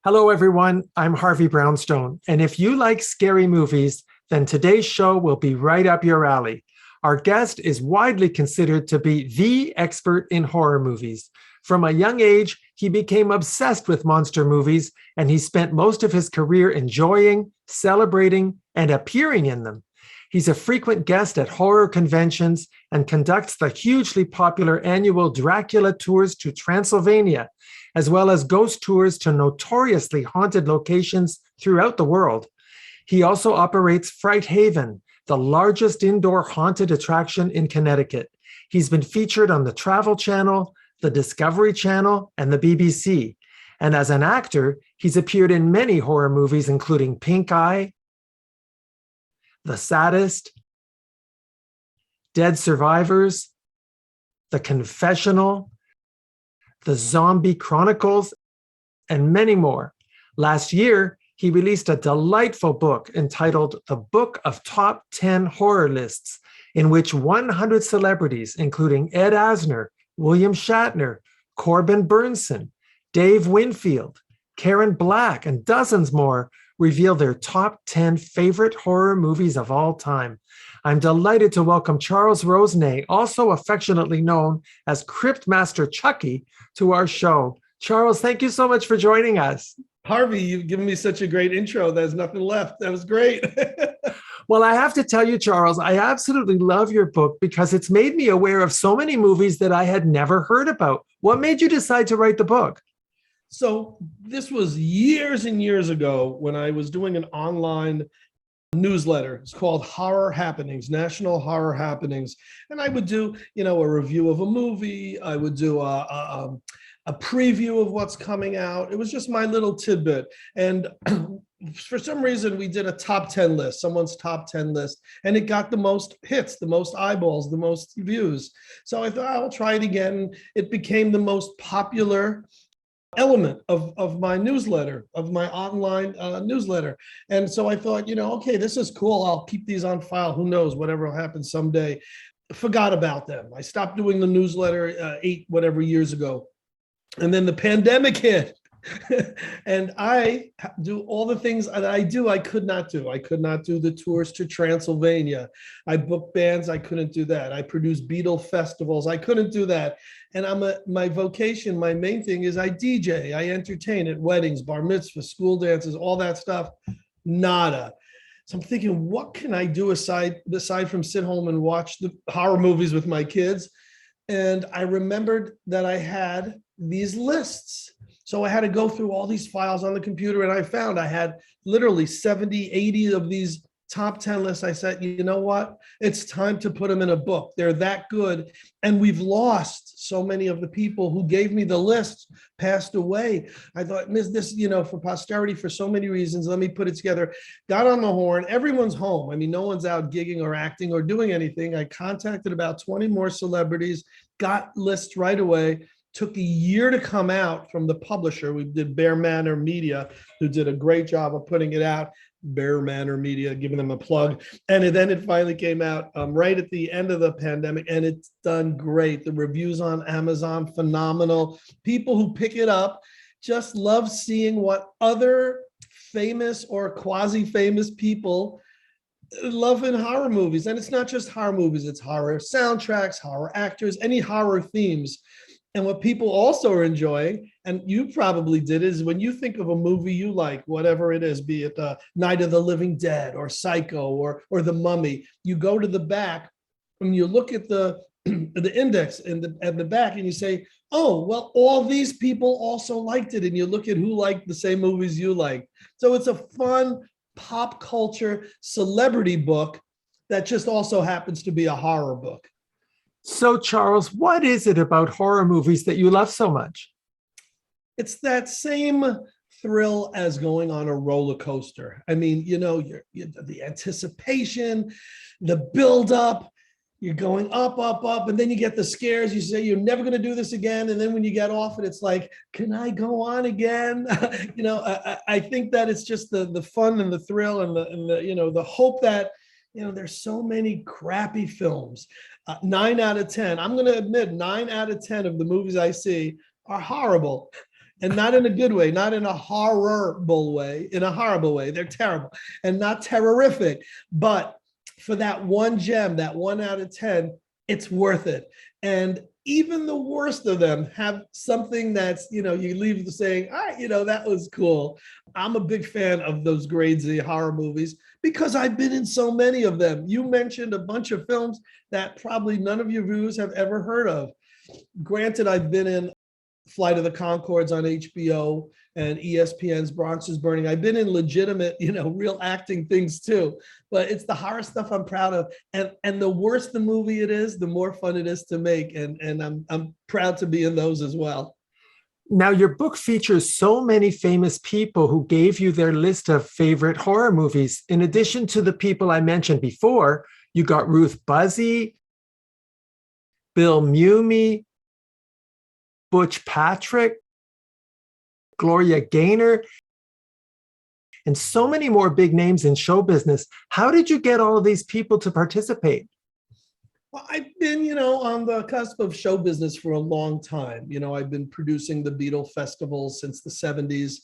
Hello, everyone. I'm Harvey Brownstone. And if you like scary movies, then today's show will be right up your alley. Our guest is widely considered to be the expert in horror movies. From a young age, he became obsessed with monster movies, and he spent most of his career enjoying, celebrating, and appearing in them. He's a frequent guest at horror conventions and conducts the hugely popular annual Dracula Tours to Transylvania, as well as ghost tours to notoriously haunted locations throughout the world. He also operates Fright Haven, the largest indoor haunted attraction in Connecticut. He's been featured on the Travel Channel, the Discovery Channel, and the BBC. And as an actor, he's appeared in many horror movies, including Pink Eye, The Sadist, Dead Survivors, The Confessional, the Zombie Chronicles, and many more. Last year, he released a delightful book entitled The Book of Top 10 Horror Lists, in which 100 celebrities, including Ed Asner, William Shatner, Corbin Burnson, Dave Winfield, Karen Black, and dozens more, reveal their top 10 favorite horror movies of all time. I'm delighted to welcome Charles Rosenay, also affectionately known as Crypt Master Chucky, to our show. Charles, thank you so much for joining us. Harvey, you've given me such a great intro. There's nothing left. That was great. Well, I have to tell you, Charles, I absolutely love your book because it's made me aware of so many movies that I had never heard about. What made you decide to write the book? So this was years and years ago when I was doing an online newsletter. It's called Horror Happenings, National Horror Happenings. And I would do, a review of a movie. I would do a preview of what's coming out. It was just my little tidbit. And for some reason, we did a top 10 list, someone's top 10 list, and it got the most hits, the most eyeballs, the most views. So I thought, I'll try it again. It became the most popular element of my newsletter, of my online newsletter. And so I thought, okay, this is cool. I'll keep these on file. Who knows, whatever will happen someday. Forgot about them. I stopped doing the newsletter 8 years ago. And then the pandemic hit. And I do all the things that I do, I could not do. I could not do the tours to Transylvania. I booked bands, I couldn't do that. I produced Beatle festivals, I couldn't do that. And my vocation, my main thing is I DJ, I entertain at weddings, bar mitzvahs, school dances, all that stuff, nada. So I'm thinking, what can I do aside from sit home and watch the horror movies with my kids? And I remembered that I had these lists. So I had to go through all these files on the computer, and I found I had literally 70, 80 of these top 10 lists. I said, you know what? It's time to put them in a book. They're that good. And we've lost so many of the people who gave me the list, passed away. I thought, this, for posterity, for so many reasons, let me put it together. Got on the horn. Everyone's home. I mean, no one's out gigging or acting or doing anything. I contacted about 20 more celebrities, got lists right away. Took a year to come out from the publisher. We did Bear Manor Media, who did a great job of putting it out. Bear Manor Media, giving them a plug. And then it finally came out right at the end of the pandemic, and it's done great. The reviews on Amazon, phenomenal. People who pick it up just love seeing what other famous or quasi-famous people love in horror movies. And it's not just horror movies, it's horror soundtracks, horror actors, any horror themes. And what people also are enjoying, and you probably did, is when you think of a movie you like, whatever it is, be it Night of the Living Dead or Psycho or The Mummy, you go to the back and you look at the index at the back and you say, oh, well, all these people also liked it. And you look at who liked the same movies you like. So it's a fun pop culture celebrity book that just also happens to be a horror book. So, Charles, what is it about horror movies that you love so much? It's that same thrill as going on a roller coaster. I mean, you're the anticipation, the buildup, you're going up, up, up, and then you get the scares. You say you're never going to do this again. And then when you get off it, it's like, can I go on again? I think that it's just the fun and the thrill and the hope that, there's so many crappy films. 9 out of 10, I'm going to admit 9 out of 10 of the movies I see are horrible. And not in a good way, not in a horrible way, in a horrible way. They're terrible and not terrorific. But for that one gem, that 1 out of 10, it's worth it. And even the worst of them have something that's, you leave saying, all right, that was cool. I'm a big fan of those grade Z horror movies because I've been in so many of them. You mentioned a bunch of films that probably none of your viewers have ever heard of. Granted, I've been in Flight of the Conchords on HBO and ESPN's Bronx is Burning. I've been in legitimate, real acting things too, but it's the horror stuff I'm proud of. And the worse the movie it is, the more fun it is to make. And I'm proud to be in those as well. Now, your book features so many famous people who gave you their list of favorite horror movies. In addition to the people I mentioned before, you got Ruth Buzzy, Bill Mumy, Butch Patrick, Gloria Gaynor, and so many more big names in show business. How did you get all of these people to participate? Well, I've been, on the cusp of show business for a long time. I've been producing the Beatle festivals since the 70s.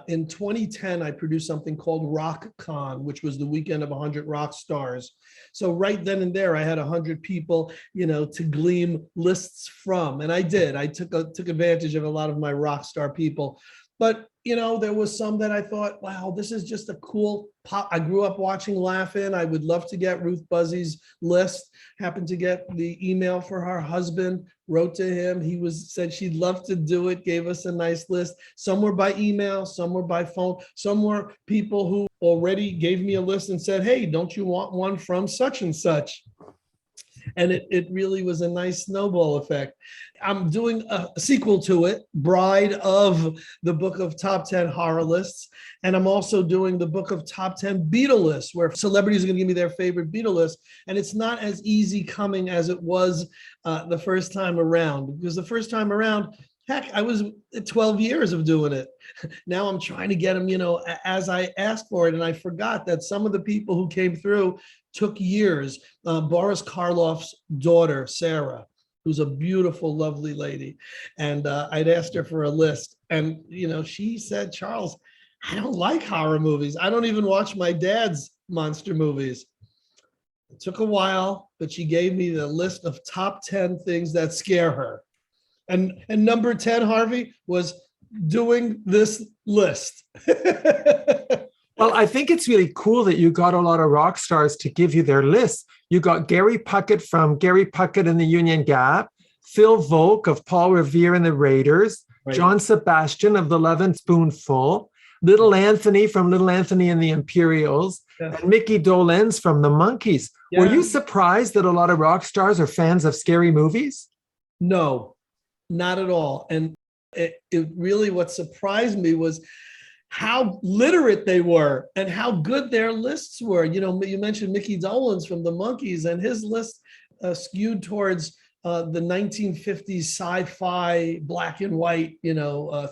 In 2010, I produced something called Rock Con, which was the weekend of 100 rock stars. So right then and there, I had 100 people, to glean lists from. And I did. I took advantage of a lot of my rock star people. But, there was some that I thought, wow, this is just a cool pop. I grew up watching Laugh-In. I would love to get Ruth Buzzy's list. Happened to get the email for her husband, wrote to him. He said she'd love to do it, gave us a nice list. Some were by email, some were by phone, some were people who already gave me a list and said, hey, don't you want one from such and such? And it really was a nice snowball effect. I'm doing a sequel to it, Bride of the Book of Top 10 Horror Lists. And I'm also doing the Book of Top 10 Beatle Lists, where celebrities are going to give me their favorite Beatle list. And it's not as easy coming as it was the first time around. Because the first time around, heck, I was 12 years of doing it. Now I'm trying to get them, as I asked for it. And I forgot that some of the people who came through took years. Boris Karloff's daughter, Sarah, who's a beautiful, lovely lady. And I'd asked her for a list. And, she said, Charles, I don't like horror movies. I don't even watch my dad's monster movies. It took a while, but she gave me the list of top 10 things that scare her. And number 10, Harvey, was doing this list. Well, I think it's really cool that you got a lot of rock stars to give you their lists. You got Gary Puckett from Gary Puckett and the Union Gap, Phil Volk of Paul Revere and the Raiders, right. John Sebastian of the Lovin' Spoonful, Little Anthony from Little Anthony and the Imperials, yeah. And Mickey Dolenz from the Monkees. Yeah. Were you surprised that a lot of rock stars are fans of scary movies? No, not at all. And it really, what surprised me was how literate they were and how good their lists were. You mentioned Mickey Dolenz from the Monkees, and his list skewed towards the 1950s sci-fi black and white,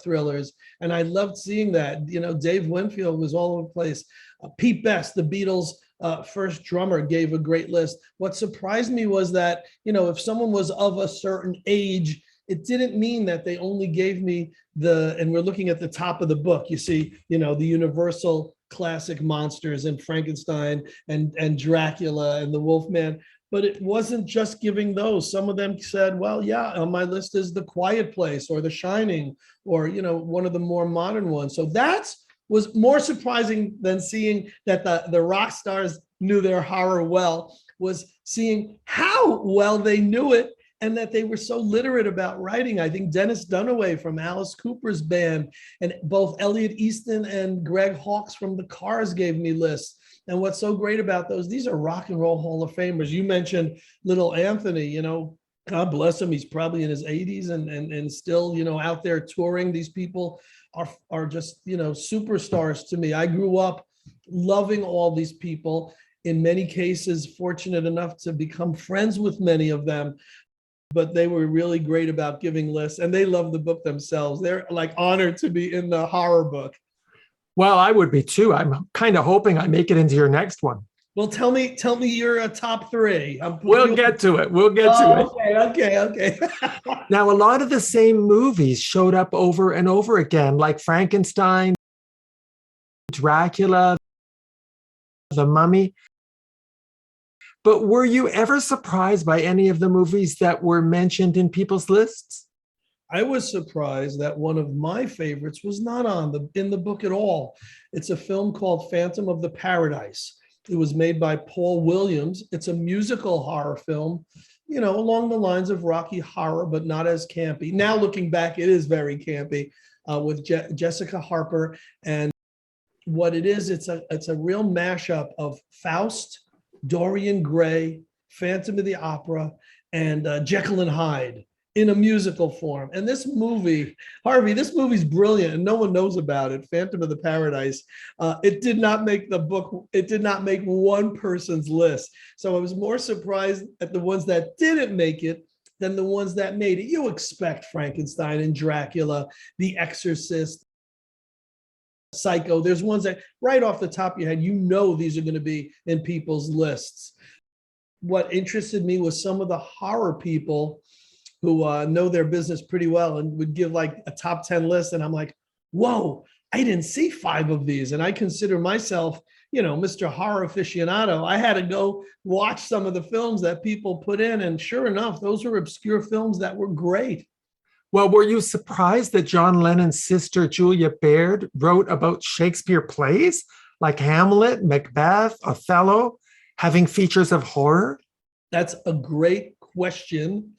thrillers. And I loved seeing that. Dave Winfield was all over the place. Pete Best, the Beatles' first drummer, gave a great list. What surprised me was that, if someone was of a certain age, it didn't mean that they only gave me and we're looking at the top of the book, you see, the Universal classic monsters and Frankenstein and Dracula and the Wolfman, but it wasn't just giving those. Some of them said, well, yeah, on my list is The Quiet Place or The Shining or, one of the more modern ones. So that was more surprising than seeing that the rock stars knew their horror well, was seeing how well they knew it. And that they were so literate about writing. I think Dennis Dunaway from Alice Cooper's band, and both Elliot Easton and Greg Hawkes from the Cars gave me lists. And what's so great about those, these are rock and roll Hall of Famers. You mentioned Little Anthony, God bless him. He's probably in his 80s and still, out there touring. These people are just, superstars to me. I grew up loving all these people. In many cases, fortunate enough to become friends with many of them. But they were really great about giving lists, and they love the book themselves. They're like honored to be in the horror book. Well, I would be too. I'm kind of hoping I make it into your next one. Well, tell me your top three. We'll get to it. We'll get to it. Okay. Now, a lot of the same movies showed up over and over again, like Frankenstein, Dracula, The Mummy. But were you ever surprised by any of the movies that were mentioned in people's lists? I was surprised that one of my favorites was not in the book at all. It's a film called Phantom of the Paradise. It was made by Paul Williams. It's a musical horror film, along the lines of Rocky Horror, but not as campy. Now looking back, it is very campy, with Jessica Harper. And what it is, it's a real mashup of Faust, Dorian Gray, Phantom of the Opera, and Jekyll and Hyde in a musical form. And this movie, Harvey, this movie's brilliant and no one knows about it. Phantom of the Paradise. It did not make the book. It did not make one person's list. So I was more surprised at the ones that didn't make it than the ones that made it. You expect Frankenstein and Dracula, The Exorcist, Psycho. There's ones that right off the top of your head, these are going to be in people's lists. What interested me was some of the horror people who know their business pretty well and would give like a top 10 list. And I'm like, whoa, I didn't see 5 of these. And I consider myself, Mr. Horror aficionado. I had to go watch some of the films that people put in. And sure enough, those were obscure films that were great. Well, were you surprised that John Lennon's sister, Julia Baird, wrote about Shakespeare plays like Hamlet, Macbeth, Othello, having features of horror? That's a great question.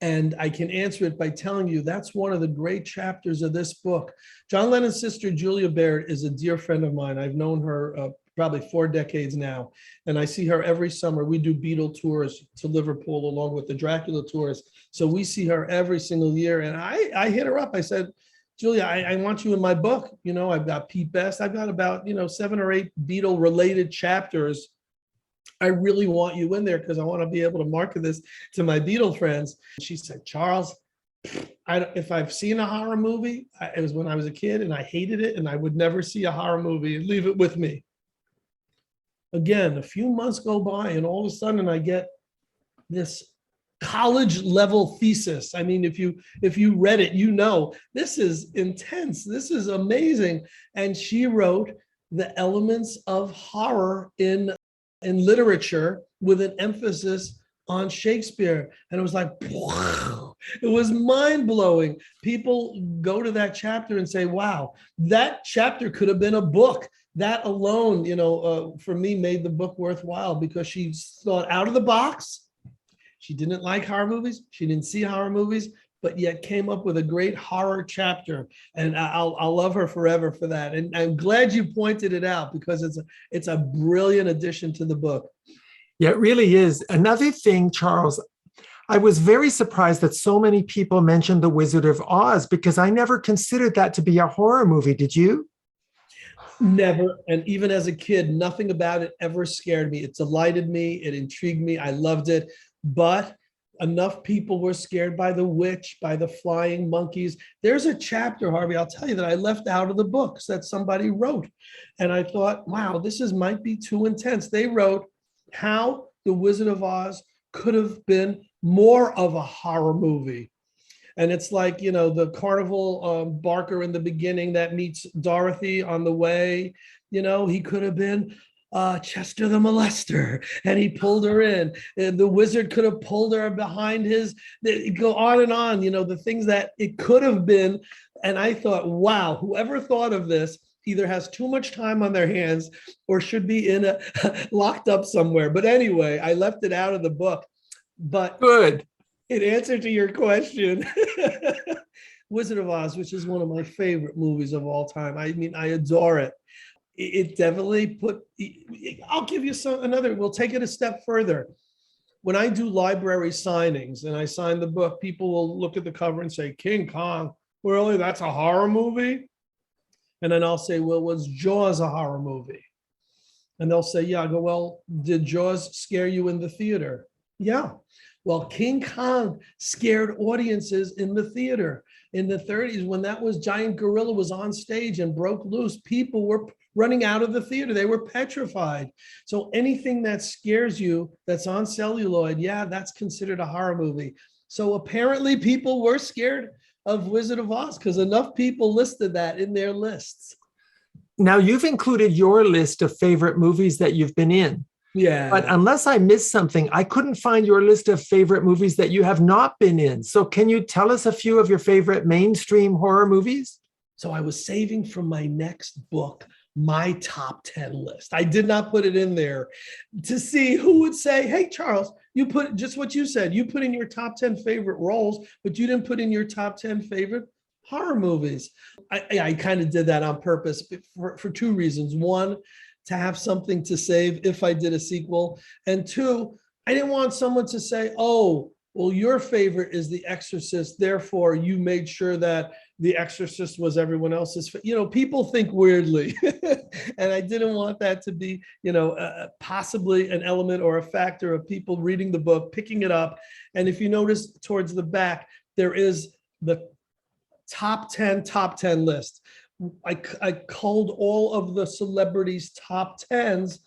And I can answer it by telling you that's one of the great chapters of this book. John Lennon's sister, Julia Baird, is a dear friend of mine. I've known her probably 4 decades now. And I see her every summer. We do Beatle tours to Liverpool along with the Dracula Tours. So we see her every single year. And I hit her up. I said, Julia, I want you in my book. I've got Pete Best. I've got about, 7 or 8 Beatle related chapters. I really want you in there because I want to be able to market this to my Beatle friends. She said, Charles, if I've seen a horror movie, it was when I was a kid and I hated it and I would never see a horror movie and leave it with me. Again, a few months go by and all of a sudden I get this college level thesis. I mean, if you read it, this is intense. This is amazing. And she wrote the elements of horror in literature with an emphasis on Shakespeare. And it was like, wow, it was mind blowing. People go to that chapter and say, wow, that chapter could have been a book. That alone, for me made the book worthwhile because she thought out of the box. She didn't like horror movies. She didn't see horror movies, but yet came up with a great horror chapter. And I'll love her forever for that. And I'm glad you pointed it out because it's a brilliant addition to the book. Yeah, it really is. Another thing, Charles, I was very surprised that so many people mentioned The Wizard of Oz because I never considered that to be a horror movie. Did you? Never. And even as a kid, nothing about it ever scared me. It delighted me. It intrigued me. I loved it. But enough people were scared by the witch, by the flying monkeys. There's a chapter, Harvey, I'll tell you, that I left out of the books that somebody wrote. And I thought, wow, might be too intense. They wrote how The Wizard of Oz could have been more of a horror movie. And it's like, the carnival barker in the beginning that meets Dorothy on the way, he could have been Chester the molester, and he pulled her in. And the wizard could have pulled her behind go on and on, the things that it could have been. And I thought, wow, whoever thought of this either has too much time on their hands or should be locked up somewhere. But anyway, I left it out of the book. But good. In answer to your question, Wizard of Oz, which is one of my favorite movies of all time. I mean, I adore it. It definitely I'll give you we'll take it a step further. When I do library signings and I sign the book, people will look at the cover and say, King Kong, really? That's a horror movie? And then I'll say, well, was Jaws a horror movie? And they'll say, yeah. I go, well, did Jaws scare you in the theater? Yeah. Well, King Kong scared audiences in the theater in the 30s when that was giant gorilla was on stage and broke loose. People were running out of the theater. They were petrified. So anything that scares you that's on celluloid, yeah, that's considered a horror movie. So apparently people were scared of Wizard of Oz because enough people listed that in their lists. Now, you've included your list of favorite movies that you've been in. Yeah. But unless I missed something, I couldn't find your list of favorite movies that you have not been in. So can you tell us a few of your favorite mainstream horror movies? So I was saving from my next book my top 10 list. I did not put it in there to see who would say, hey, Charles, you put just what you said. You put in your top 10 favorite roles, but you didn't put in your top 10 favorite horror movies. I kind of did that on purpose for two reasons. One, to have something to save if I did a sequel. And two, I didn't want someone to say, oh, well, your favorite is The Exorcist, therefore you made sure that The Exorcist was everyone else's. People think weirdly. And I didn't want that to be, possibly an element or a factor of people reading the book, picking it up. And if you notice towards the back, there is the top 10 list. I culled all of the celebrities' top 10s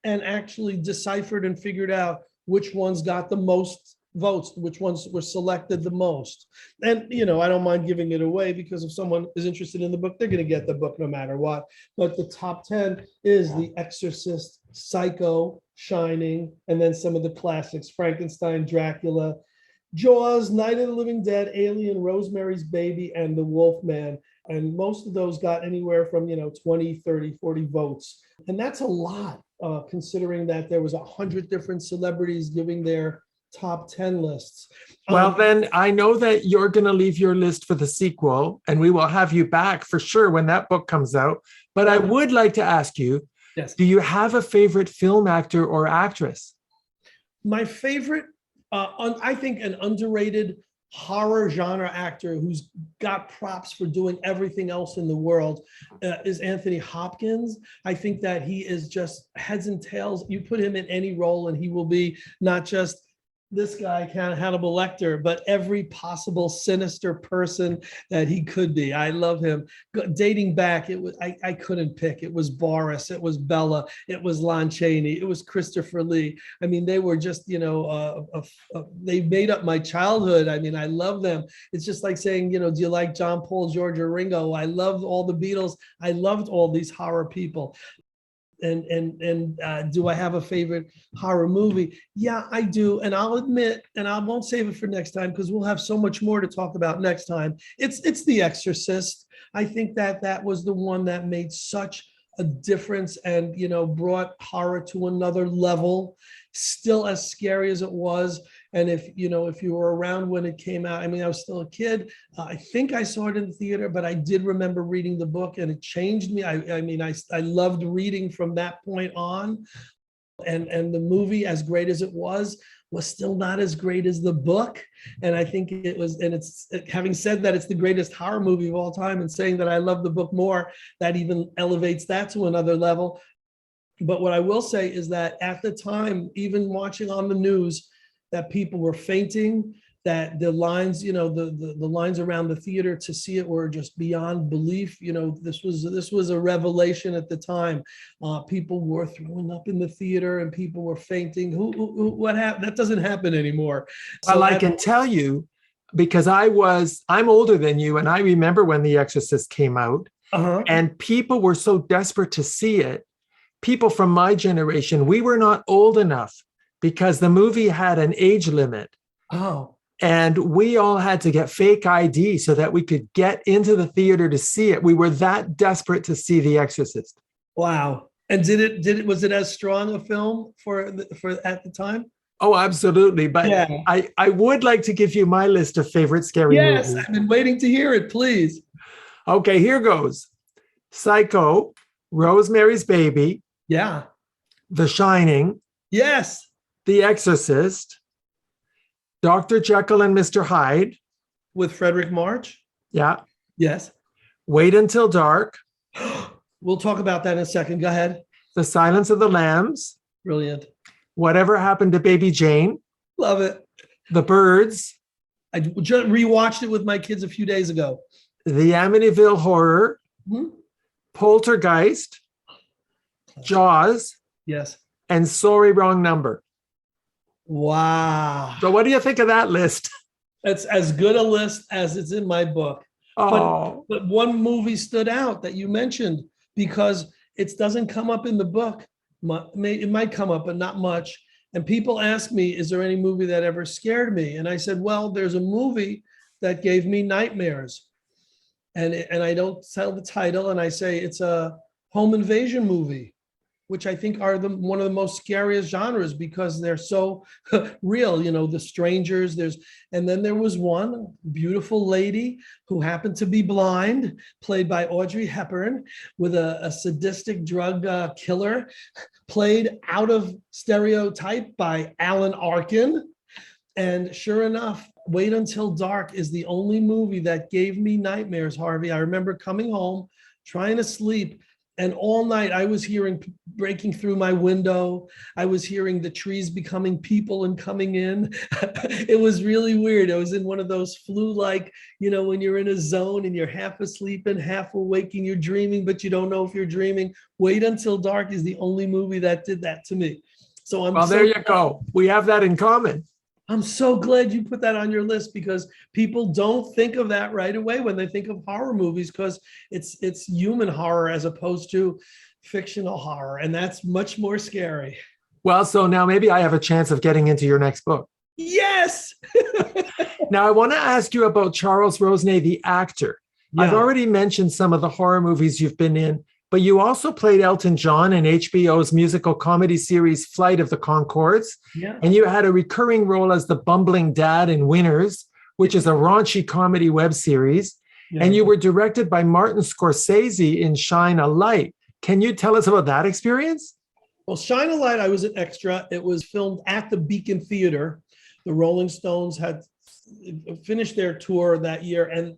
and actually deciphered and figured out which ones got the most votes, which ones were selected the most. And, I don't mind giving it away because if someone is interested in the book, they're going to get the book no matter what. But the top 10 is The Exorcist, Psycho, Shining, and then some of the classics, Frankenstein, Dracula, Jaws, Night of the Living Dead, Alien, Rosemary's Baby, and The Wolfman. And most of those got anywhere from, 20, 30, 40 votes. And that's a lot, considering that there was 100 different celebrities giving their top 10 lists. Well, then I know that you're going to leave your list for the sequel, and we will have you back for sure when that book comes out. But I would like to ask you, yes, do you have a favorite film actor or actress? My favorite, I think an underrated horror genre actor who's got props for doing everything else in the world is Anthony Hopkins. I think that he is just heads and tails. You put him in any role and he will be not just this guy, Hannibal Lecter, but every possible sinister person that he could be. I love him. Dating back, it was I couldn't pick. It was Boris, it was Bella, it was Lon Chaney, it was Christopher Lee. I mean, they were just, they made up my childhood. I mean, I love them. It's just like saying, do you like John Paul, George, or Ringo? I loved all the Beatles. I loved all these horror people. And do I have a favorite horror movie? Yeah, I do. And I'll admit, and I won't save it for next time because we'll have so much more to talk about next time. It's The Exorcist. I think that was the one that made such a difference and, brought horror to another level, still as scary as it was. And if you were around when it came out, I mean, I was still a kid. I think I saw it in the theater, but I did remember reading the book and it changed me. I loved reading from that point on. And the movie, as great as it was still not as great as the book. And I think it was, and it's, having said that, it's the greatest horror movie of all time and saying that I love the book more, that even elevates that to another level. But what I will say is that at the time, even watching on the news, that people were fainting, that the lines, the lines around the theater to see it were just beyond belief. This was a revelation at the time. People were throwing up in the theater and people were fainting. What happened? That doesn't happen anymore. Well, I can tell you, because I'm older than you, and I remember when The Exorcist came out, and people were so desperate to see it. People from my generation, we were not old enough because the movie had an age limit. Oh. And we all had to get fake ID so that we could get into the theater to see it. We were that desperate to see The Exorcist. Wow. And was it as strong a film for at the time? Oh, absolutely. But yeah. I would like to give you my list of favorite scary movies. Yes, I've been waiting to hear it, please. Okay, here goes. Psycho, Rosemary's Baby. Yeah. The Shining. Yes. The Exorcist. Dr. Jekyll and Mr. Hyde. With Frederick March? Yeah. Yes. Wait Until Dark. We'll talk about that in a second. Go ahead. The Silence of the Lambs. Brilliant. Whatever Happened to Baby Jane. Love it. The Birds, I just rewatched it with my kids a few days ago. The Amityville Horror, Mhm. Poltergeist, Jaws, Yes. and Sorry, Wrong Number. Wow. So what do you think of that list? That's as good a list as it's in my book. Oh, But one movie stood out that you mentioned because it doesn't come up in the book. It might come up, but not much. And people ask me, is there any movie that ever scared me? And I said, well, there's a movie that gave me nightmares. And I don't tell the title, and I say it's a home invasion movie, which I think are one of the most scariest genres because they're so real, the strangers. And then there was one beautiful lady who happened to be blind, played by Audrey Hepburn, with a sadistic drug killer, played out of stereotype by Alan Arkin. And sure enough, Wait Until Dark is the only movie that gave me nightmares, Harvey. I remember coming home, trying to sleep, and all night I was hearing breaking through my window. I was hearing the trees becoming people and coming in. It was really weird. I was in one of those flu-like, when you're in a zone and you're half asleep and half awake and you're dreaming, but you don't know if you're dreaming. Wait Until Dark is the only movie that did that to me. So there you go. We have that in common. I'm so glad you put that on your list because people don't think of that right away when they think of horror movies because it's human horror as opposed to fictional horror, and that's much more scary. Well, so now maybe I have a chance of getting into your next book. Yes. Now I want to ask you about Charles Rosenay, the actor. Yeah. I've already mentioned some of the horror movies you've been in, but you also played Elton John in HBO's musical comedy series Flight of the Conchords. Yeah. And you had a recurring role as the bumbling dad in Winners, which is a raunchy comedy web series. Yeah. And you were directed by Martin Scorsese in Shine a Light. Can you tell us about that experience? Well, Shine a Light, I was an extra. It was filmed at the Beacon Theater. The Rolling Stones had finished their tour that year, and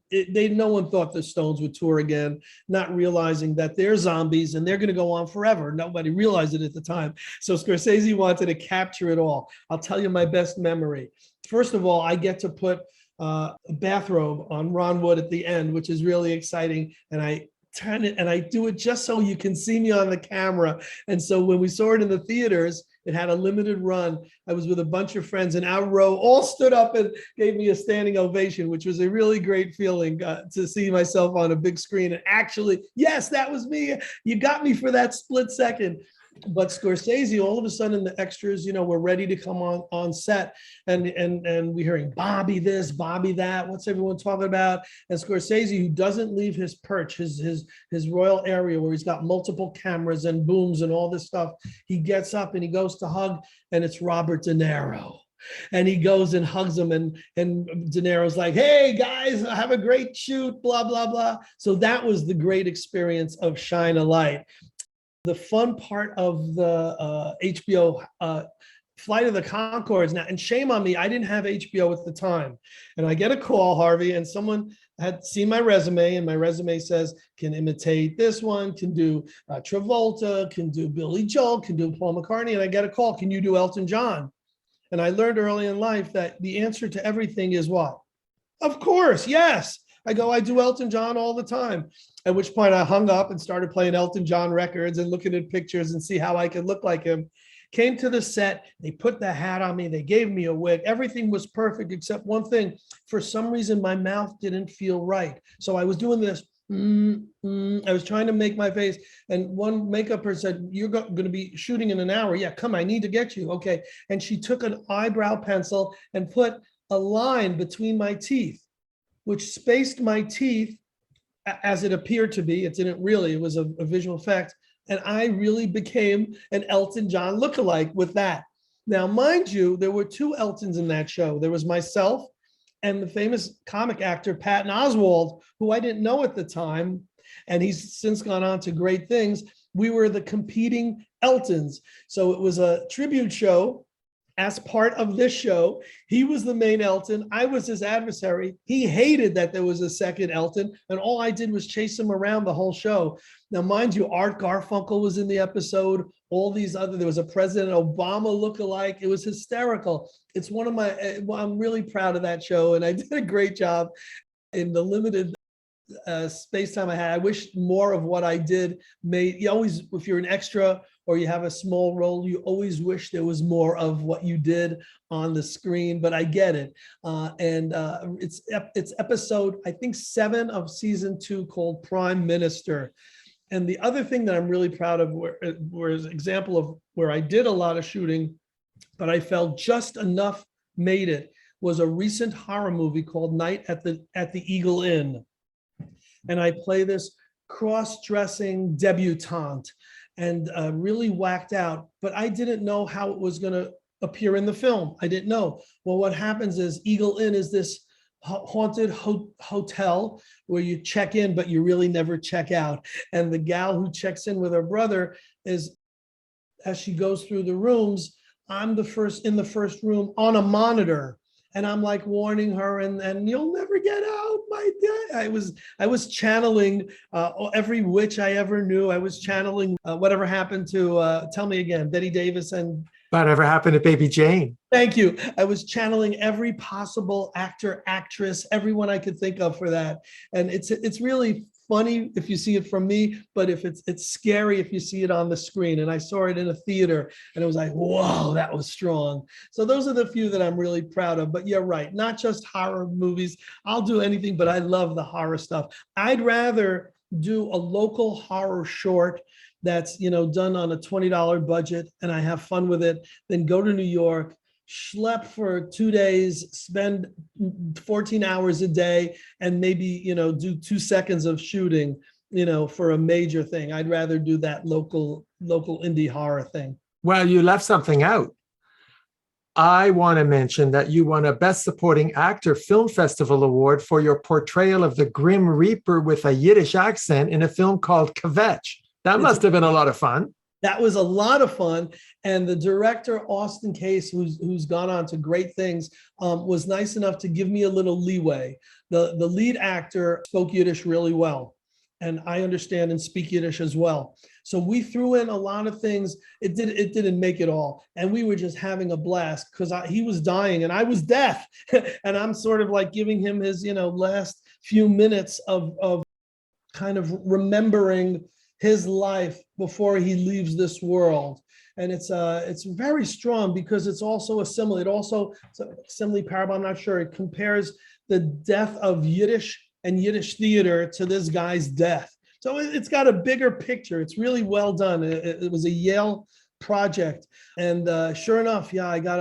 no one thought the Stones would tour again, not realizing that they're zombies and they're going to go on forever. Nobody realized it at the time. So Scorsese wanted to capture it all. I'll tell you my best memory. First of all, I get to put a bathrobe on Ron Wood at the end, which is really exciting. And I turn it and I do it just so you can see me on the camera. And so when we saw it in the theaters, it had a limited run. I was with a bunch of friends, and our row all stood up and gave me a standing ovation, which was a really great feeling to see myself on a big screen. And actually, yes, that was me. You got me for that split second. But Scorsese, all of a sudden, the extras, were ready to come on set, and we're hearing Bobby this, Bobby that. What's everyone talking about? And Scorsese, who doesn't leave his perch, his royal area where he's got multiple cameras and booms and all this stuff, he gets up and he goes to hug, and it's Robert De Niro. And he goes and hugs him, and De Niro's like, "Hey guys, have a great shoot, blah blah blah." So that was the great experience of Shine a Light. The fun part of the HBO Flight of the Conchords now, and shame on me, I didn't have HBO at the time. And I get a call, Harvey, and someone had seen my resume, and my resume says, can imitate this one, can do Travolta, can do Billy Joel, can do Paul McCartney. And I get a call, can you do Elton John? And I learned early in life that the answer to everything is what? Of course, yes. I do Elton John all the time. At which point I hung up and started playing Elton John records and looking at pictures and see how I could look like him. Came to the set, they put the hat on me, they gave me a wig. Everything was perfect except one thing. For some reason, my mouth didn't feel right. So I was doing this. I was trying to make my face, and one makeup person said, "You're going to be shooting in an hour. Yeah, come, I need to get you." Okay. And she took an eyebrow pencil and put a line between my teeth, which spaced my teeth as it appeared to be. It didn't really, it was a visual effect. And I really became an Elton John lookalike with that. Now, mind you, there were two Eltons in that show. There was myself and the famous comic actor, Patton Oswalt, who I didn't know at the time. And he's since gone on to great things. We were the competing Eltons. So it was a tribute show. As part of this show, he was the main Elton. I was his adversary. He hated that there was a second Elton, and all I did was chase him around the whole show. Now, mind you, Art Garfunkel was in the episode. all these other, there was a President Obama lookalike. It was hysterical. It's one of my, I'm really proud of that show. And I did a great job in the limited space time I had. I wish more of what I did made, you always, if you're an extra or you have a small role, you always wish there was more of what you did on the screen, but I get it. It's episode, I think 7 of season 2 called Prime Minister. And the other thing that I'm really proud of, where is an example of where I did a lot of shooting, but I felt just enough made it, was a recent horror movie called Night at the Eagle Inn. And I play this cross-dressing debutante and really whacked out, but I didn't know how it was gonna appear in the film. I didn't know. Well, what happens is Eagle Inn is this haunted hotel where you check in, but you really never check out. And the gal who checks in with her brother is, as she goes through the rooms, I'm the first in the first room on a monitor. And I'm like warning her, and you'll never get out, my dad. I was channeling every witch I ever knew. I was channeling whatever happened to, tell me again, Betty Davis and Whatever happened to Baby Jane? Thank you. I was channeling every possible actor, actress, everyone I could think of for that. And it's really funny if you see it from me, but if it's scary if you see it on the screen. And I saw it in a theater and it was like, whoa, that was strong. So those are the few that I'm really proud of. But you're right, not just horror movies. I'll do anything, but I love the horror stuff. I'd rather do a local horror short that's, you know, done on a $20 budget and I have fun with it, then go to New York, schlep for 2 days, spend 14 hours a day, and maybe, you know, do 2 seconds of shooting, you know, for a major thing. I'd rather do that local indie horror thing. Well, you left something out. I want to mention that you won a Best Supporting Actor Film Festival Award for your portrayal of the Grim Reaper with a Yiddish accent in a film called Kavetch. That must have been a lot of fun. That was a lot of fun. And the director, Austin Case, who's gone on to great things, was nice enough to give me a little leeway. The lead actor spoke Yiddish really well. And I understand and speak Yiddish as well. So we threw in a lot of things. It didn't make it all. And we were just having a blast because he was dying and I was deaf. And I'm sort of like giving him his, you know, last few minutes of kind of remembering his life before he leaves this world. And it's very strong because it's also a simile. It's a simile parable, I'm not sure. It compares the death of Yiddish and Yiddish theater to this guy's death. So it's got a bigger picture. It's really well done. It was a Yale project. And sure enough, yeah, I got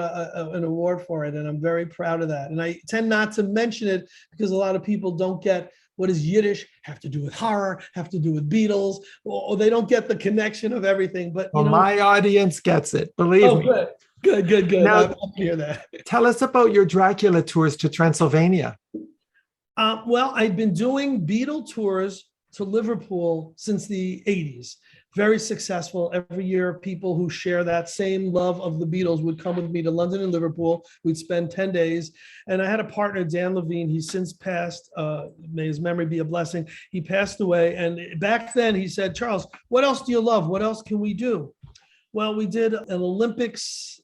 an award for it. And I'm very proud of that. And I tend not to mention it because a lot of people don't get, what does Yiddish have to do with horror, have to do with Beatles, or they don't get the connection of everything. But well, my audience gets it, believe me. Good. Now, I hear that. Tell us about your Dracula tours to Transylvania. Well, I'd been doing Beatle tours to Liverpool since the 80s. Very successful. Every year, people who share that same love of the Beatles would come with me to London and Liverpool. We'd spend 10 days. And I had a partner, Dan Levine. He's since passed. May his memory be a blessing. He passed away. And back then he said, Charles, what else do you love? What else can we do? Well, we did an Olympics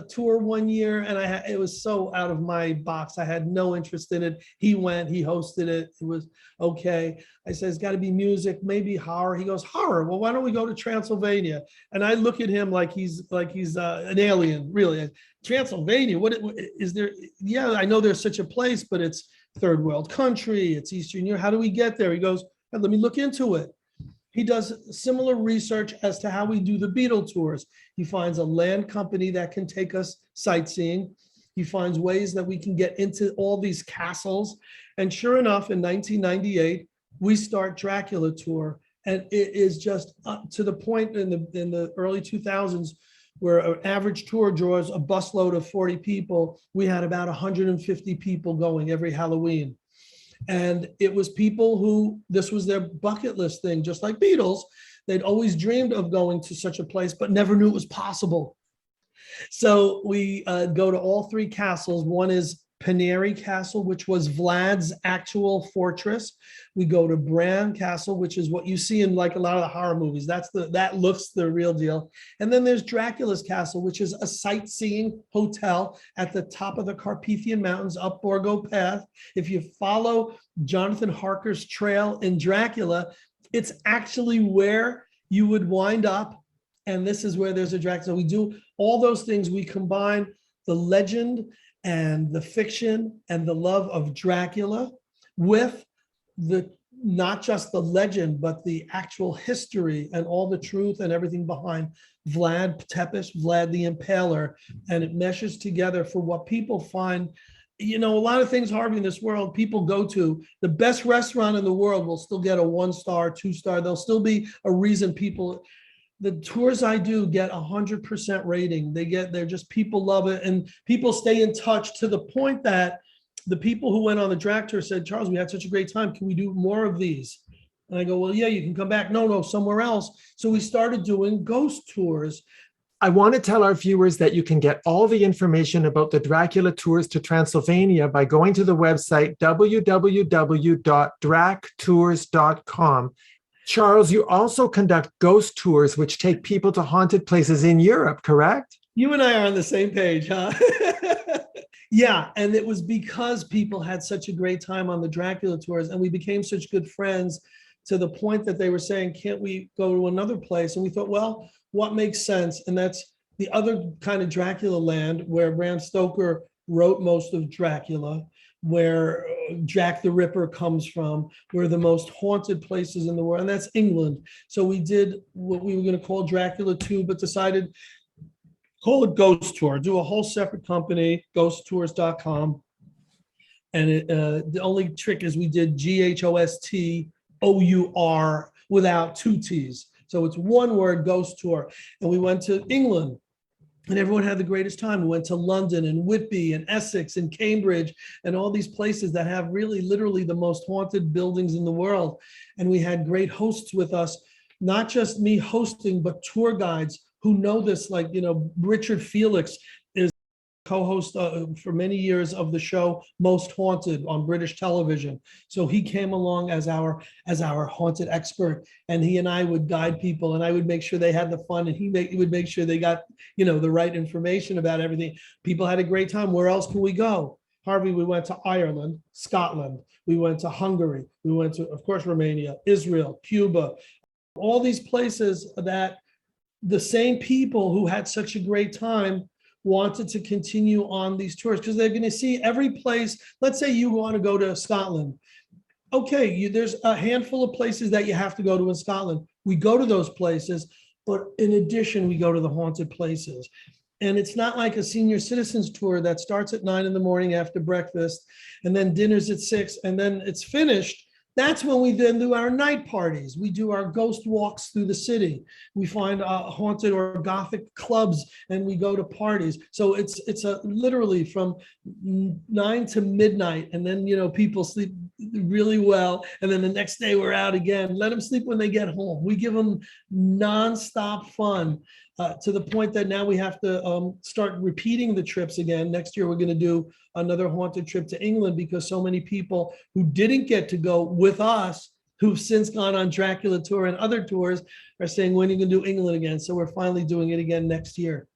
tour one year, and it was so out of my box. I had no interest in it. He went, he hosted it. It was okay. I said, it's got to be music, maybe horror. He goes, horror? Well, why don't we go to Transylvania? And I look at him like he's an alien, really. Transylvania, what is there? Yeah, I know there's such a place, but it's third world country. It's Eastern Europe. How do we get there? He goes, let me look into it. He does similar research as to how we do the Beatle tours. He finds a land company that can take us sightseeing. He finds ways that we can get into all these castles. And sure enough, in 1998, we start Dracula Tour. And it is just to the point in the early 2000s where an average tour draws a busload of 40 people. We had about 150 people going every Halloween. And it was people who, this was their bucket list thing, just like Beatles. They'd always dreamed of going to such a place, but never knew it was possible. So we go to all 3 castles. One is Paneri Castle, which was Vlad's actual fortress. We go to Bran Castle, which is what you see in like a lot of the horror movies. That looks the real deal. And then there's Dracula's Castle, which is a sightseeing hotel at the top of the Carpathian Mountains up Borgo Path. If you follow Jonathan Harker's trail in Dracula, it's actually where you would wind up. And this is where there's a Dracula. So we do all those things. We combine the legend and the fiction and the love of Dracula with the not just the legend, but the actual history and all the truth and everything behind Vlad Tepes, Vlad the Impaler. And it meshes together for what people find. You know, a lot of things, Harvey, in this world, people go to. The best restaurant in the world will still get a 1-star, 2-star. There'll still be a reason people. The tours I do get 100% rating. They're just, people love it. And people stay in touch to the point that the people who went on the Drac tour said, Charles, we had such a great time. Can we do more of these? And I go, well, yeah, you can come back. No, somewhere else. So we started doing ghost tours. I want to tell our viewers that you can get all the information about the Dracula Tours to Transylvania by going to the website www.dractours.com. Charles, you also conduct ghost tours, which take people to haunted places in Europe, correct? You and I are on the same page, huh? Yeah, and it was because people had such a great time on the Dracula tours, and we became such good friends to the point that they were saying, can't we go to another place? And we thought, well, what makes sense? And that's the other kind of Dracula land where Bram Stoker wrote most of Dracula, where Jack the Ripper comes from, where the most haunted places in the world, and that's England. So we did what we were going to call Dracula 2, but decided call it Ghost Tour, do a whole separate company, ghosttours.com. And the only trick is we did GHOSTOUR without 2 T's. So it's one word, Ghost Tour. And we went to England. And everyone had the greatest time. We went to London and Whitby and Essex and Cambridge and all these places that have really literally the most haunted buildings in the world. And we had great hosts with us, not just me hosting, but tour guides who know this. Like, you know, Richard Felix is co-host for many years of the show Most Haunted on British television. So he came along as our haunted expert, and he and I would guide people, and I would make sure they had the fun, and he would make sure they got, you know, the right information about everything. People had a great time. Where else can we go? Harvey, we went to Ireland, Scotland, we went to Hungary, we went to, of course, Romania, Israel, Cuba, all these places that the same people who had such a great time wanted to continue on these tours because they're going to see every place. Let's say you want to go to Scotland. Okay, there's a handful of places that you have to go to in Scotland. We go to those places, but in addition, we go to the haunted places. And it's not like a senior citizens tour that starts at 9 in the morning after breakfast, and then dinner's at 6, and then it's finished. That's when we then do our night parties. We do our ghost walks through the city. We find haunted or gothic clubs, and we go to parties. So it's literally from 9 to midnight, and then, you know, people sleep really well, and then the next day we're out again. Let them sleep when they get home. We give them nonstop fun. To the point that now we have to start repeating the trips again. Next year, we're going to do another haunted trip to England because so many people who didn't get to go with us, who've since gone on Dracula Tour and other tours, are saying, when are you going to do England again? So we're finally doing it again next year.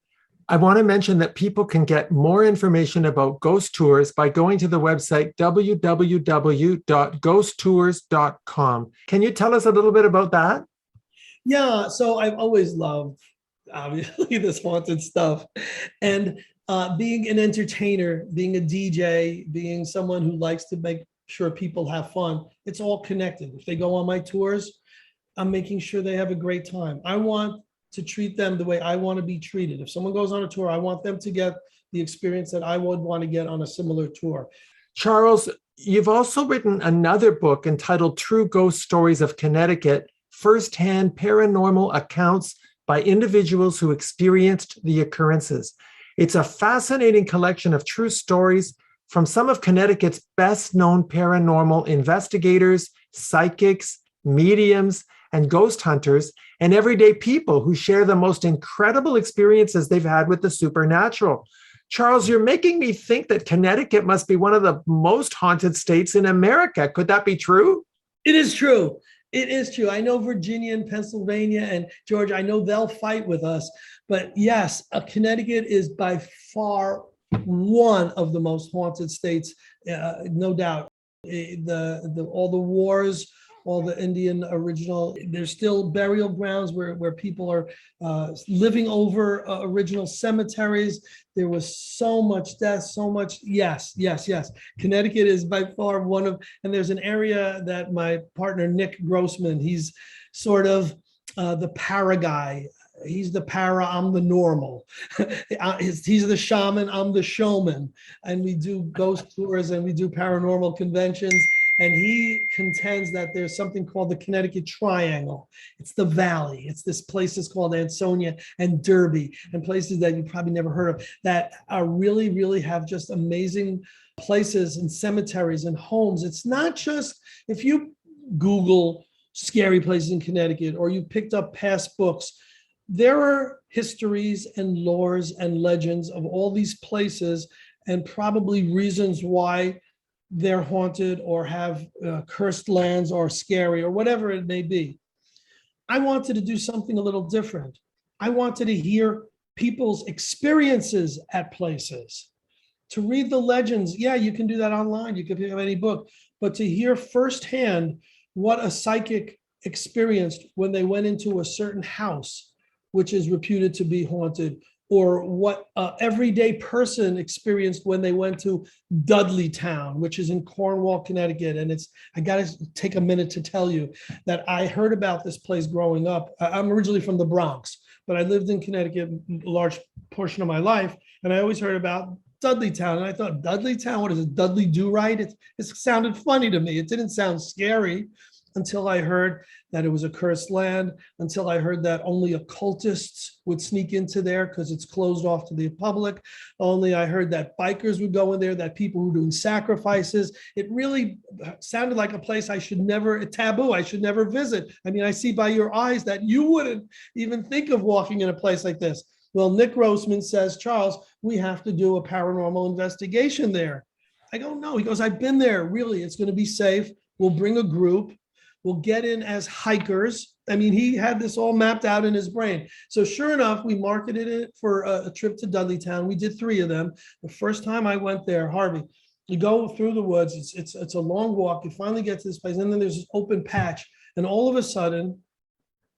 I want to mention that people can get more information about ghost tours by going to the website www.ghosttours.com. Can you tell us a little bit about that? Yeah, so I've always loved, obviously, this haunted stuff. And being an entertainer, being a DJ, being someone who likes to make sure people have fun, it's all connected. If they go on my tours, I'm making sure they have a great time. I want to treat them the way I want to be treated. If someone goes on a tour, I want them to get the experience that I would want to get on a similar tour. Charles, you've also written another book entitled True Ghost Stories of Connecticut, Firsthand Paranormal Accounts by Individuals Who Experienced the Occurrences. It's a fascinating collection of true stories from some of Connecticut's best-known paranormal investigators, psychics, mediums, and ghost hunters, and everyday people who share the most incredible experiences they've had with the supernatural. Charles, you're making me think that Connecticut must be one of the most haunted states in America. Could that be true? It is true. It is true. I know Virginia and Pennsylvania and Georgia, I know they'll fight with us. But yes, Connecticut is by far one of the most haunted states, no doubt. All the wars, all the Indian original, there's still burial grounds where people are living over original cemeteries. There was so much death, so much. Yes. Connecticut is by far one of, and there's an area that my partner, Nick Grossman, he's sort of the para guy. He's the para, I'm the normal. He's the shaman, I'm the showman. And we do ghost tours and we do paranormal conventions. And he contends that there's something called the Connecticut Triangle. It's the valley. It's this places called Ansonia and Derby and places that you probably never heard of that are really, really have just amazing places and cemeteries and homes. It's not just, if you Google scary places in Connecticut or you picked up past books, there are histories and lores and legends of all these places and probably reasons why they're haunted or have cursed lands or scary or whatever it may be. I wanted to do something a little different. I wanted to hear people's experiences at places, to read the legends. Yeah, you can do that online. You can pick up any book, but to hear firsthand what a psychic experienced when they went into a certain house, which is reputed to be haunted, or what an everyday person experienced when they went to Dudleytown, which is in Cornwall, Connecticut. And I gotta take a minute to tell you that I heard about this place growing up. I'm originally from the Bronx, but I lived in Connecticut a large portion of my life. And I always heard about Dudleytown. And I thought, Dudleytown, what is it, Dudley Do-Right? It sounded funny to me. It didn't sound scary until I heard that it was a cursed land, until I heard that only occultists would sneak into there because it's closed off to the public. Only I heard that bikers would go in there, that people were doing sacrifices. It really sounded like a place I should never, taboo, I should never visit. I mean, I see by your eyes that you wouldn't even think of walking in a place like this. Well, Nick Grossman says, Charles, we have to do a paranormal investigation there. I go, no. He goes, I've been there. Really, it's going to be safe. We'll bring a group. We'll get in as hikers. I mean, he had this all mapped out in his brain. So sure enough, we marketed it for a trip to Dudleytown. We did 3 of them. The first time I went there, Harvey, you go through the woods. It's a long walk. You finally get to this place, and then there's this open patch. And all of a sudden,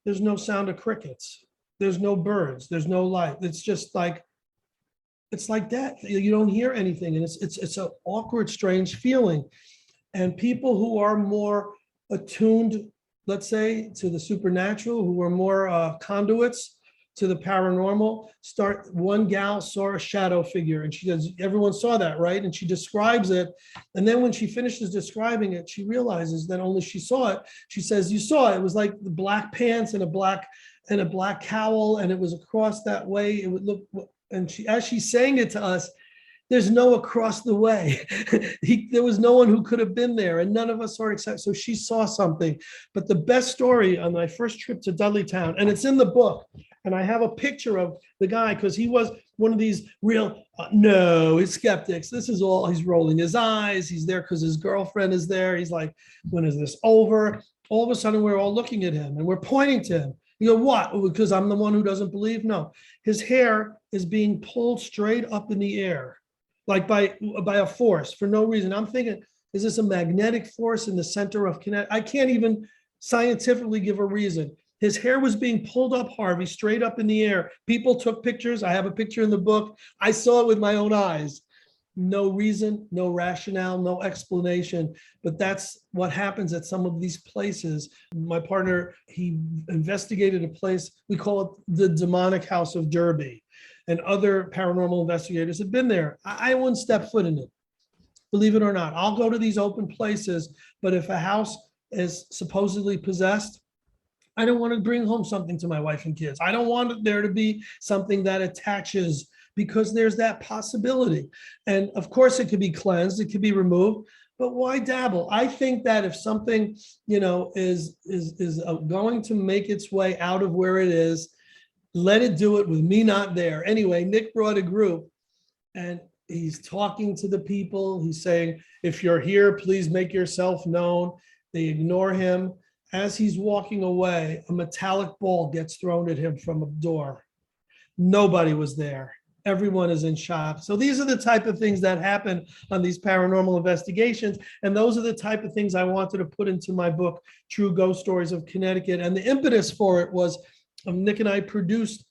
there's no sound of crickets. There's no birds. There's no light. It's just like, it's like that. You don't hear anything. And it's an awkward, strange feeling. And people who are more attuned, let's say, to the supernatural, who are more conduits to the paranormal, one gal saw a shadow figure, and she goes, everyone saw that, right? And she describes it. And then when she finishes describing it, she realizes that only she saw it. She says, you saw it. It was like the black pants and a black cowl, and it was across that way. It would look, and as she's saying it to us, there's no across the way. There was no one who could have been there, and none of us are excited. So she saw something. But the best story on my first trip to Dudleytown, and it's in the book, and I have a picture of the guy because he was one of these real, he's skeptics. This is all, he's rolling his eyes. He's there because his girlfriend is there. He's like, when is this over? All of a sudden, we're all looking at him and we're pointing to him. You go, what? Because I'm the one who doesn't believe? No. His hair is being pulled straight up in the air, like by a force for no reason. I'm thinking, is this a magnetic force in the center of Connecticut? I can't even scientifically give a reason. His hair was being pulled up, Harvey, straight up in the air. People took pictures. I have a picture in the book. I saw it with my own eyes. No reason, no rationale, no explanation. But that's what happens at some of these places. My partner, he investigated a place, we call it the demonic house of Derby. And other paranormal investigators have been there. I wouldn't step foot in it, believe it or not. I'll go to these open places, but if a house is supposedly possessed, I don't want to bring home something to my wife and kids. I don't want there to be something that attaches, because there's that possibility. And of course, it could be cleansed, it could be removed, but why dabble? I think that if something, is going to make its way out of where it is, let it do it with me not there. Anyway, Nick brought a group, and he's talking to the people. He's saying, if you're here, please make yourself known. They ignore him. As he's walking away, a metallic ball gets thrown at him from a door. Nobody was there. Everyone is in shock. So these are the type of things that happen on these paranormal investigations. And those are the type of things I wanted to put into my book, True Ghost Stories of Connecticut. And the impetus for it was Nick and I produced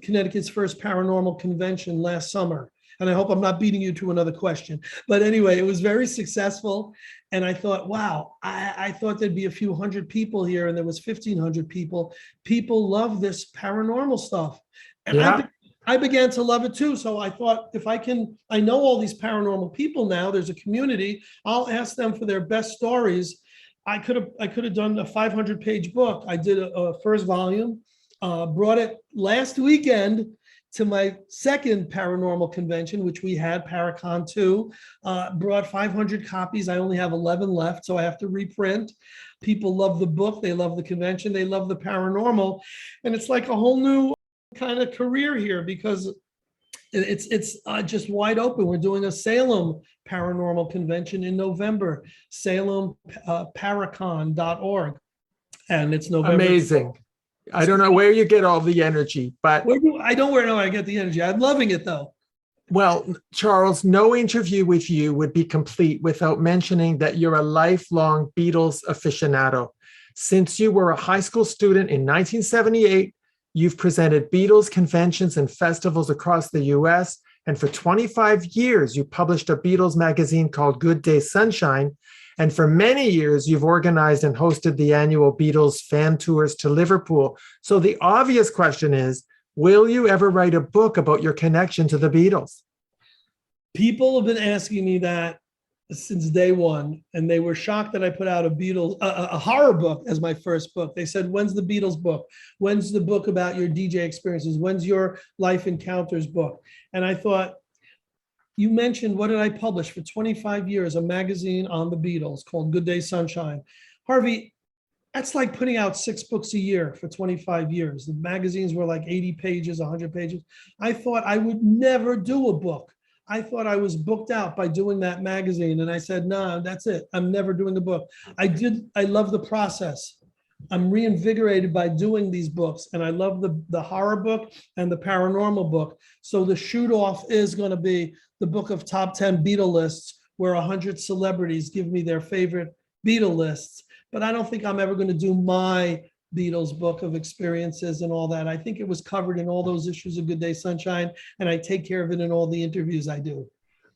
Connecticut's first paranormal convention last summer. And I hope I'm not beating you to another question. But anyway, it was very successful. And I thought, wow, I thought there'd be a few hundred people here, and there was 1,500 people. People love this paranormal stuff. And Yeah. I began to love it too. So I thought, if I know all these paranormal people now, there's a community, I'll ask them for their best stories. I could have done a 500-page book. I did a first volume, brought it last weekend to my second paranormal convention, which we had, Paracon 2, brought 500 copies. I only have 11 left, so I have to reprint. People love the book. They love the convention. They love the paranormal. And it's like a whole new kind of career here, because it's just wide open. We're doing a Salem paranormal convention in November, salemparacon.org. And it's November. Amazing. I don't know where you get all the energy, but I don't know where I get the energy. I'm loving it though. well, Charles, no interview with you would be complete without mentioning that you're a lifelong Beatles aficionado. Since you were a high school student in 1978, you've presented Beatles conventions and festivals across the US. And for 25 years, you published a Beatles magazine called Good Day Sunshine. And for many years, you've organized and hosted the annual Beatles fan tours to Liverpool. So the obvious question is, will you ever write a book about your connection to the Beatles? People have been asking me that since day one, and they were shocked that I put out a horror book as my first book. They said, when's the Beatles book? When's the book about your DJ experiences? When's your life encounters book? And I thought, you mentioned, what did I publish for 25 years? A magazine on the Beatles called Good Day Sunshine. Harvey, that's like putting out 6 books a year for 25 years. The magazines were like 80 pages, 100 pages. I thought I would never do a book. I thought I was booked out by doing that magazine. And I said, no, that's it. I'm never doing a book. I love the process. I'm reinvigorated by doing these books. And I love the horror book and the paranormal book. So the shoot off is going to be the book of top 10 Beatle lists, where 100 celebrities give me their favorite Beatle lists. But I don't think I'm ever going to do my Beatles book of experiences and all that. I think it was covered in all those issues of Good Day Sunshine, and I take care of it in all the interviews I do.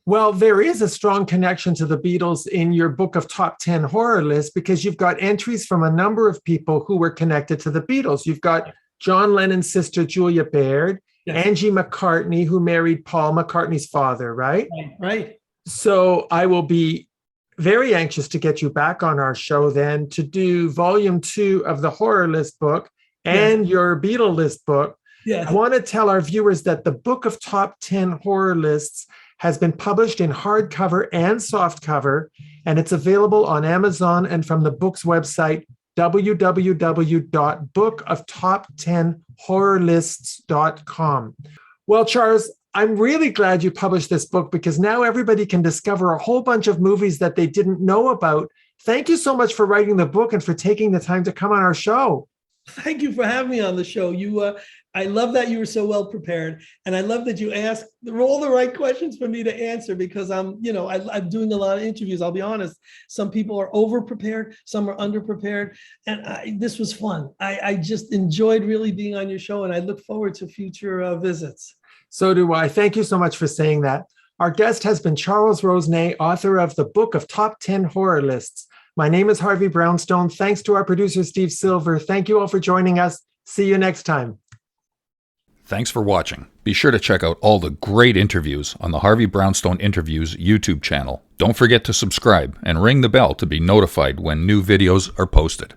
Well, there is a strong connection to the Beatles in your book of top 10 horror list, because you've got entries from a number of people who were connected to the Beatles. You've got John Lennon's sister, Julia Baird, yes. Angie McCartney, who married Paul McCartney's father, right? Right. So I will be very anxious to get you back on our show then to do volume 2 of the horror list book and your Beatle list book. Yeah. I want to tell our viewers that the book of top 10 horror lists has been published in hardcover and softcover, and it's available on Amazon and from the book's website, www.bookoftop10horrorlists.com. Well, Charles, I'm really glad you published this book, because now everybody can discover a whole bunch of movies that they didn't know about. Thank you so much for writing the book and for taking the time to come on our show. Thank you for having me on the show. I love that you were so well prepared, and I love that you asked all the right questions for me to answer, because I'm doing a lot of interviews. I'll be honest. Some people are over prepared, some are under prepared, and this was fun. I just enjoyed really being on your show, and I look forward to future visits. So do I. Thank you so much for saying that. Our guest has been Charles Rosenay, author of the book of top 10 horror lists. My name is Harvey Brownstone. Thanks to our producer, Steve Silver. Thank you all for joining us. See you next time. Thanks for watching. Be sure to check out all the great interviews on the Harvey Brownstone Interviews YouTube channel. Don't forget to subscribe and ring the bell to be notified when new videos are posted.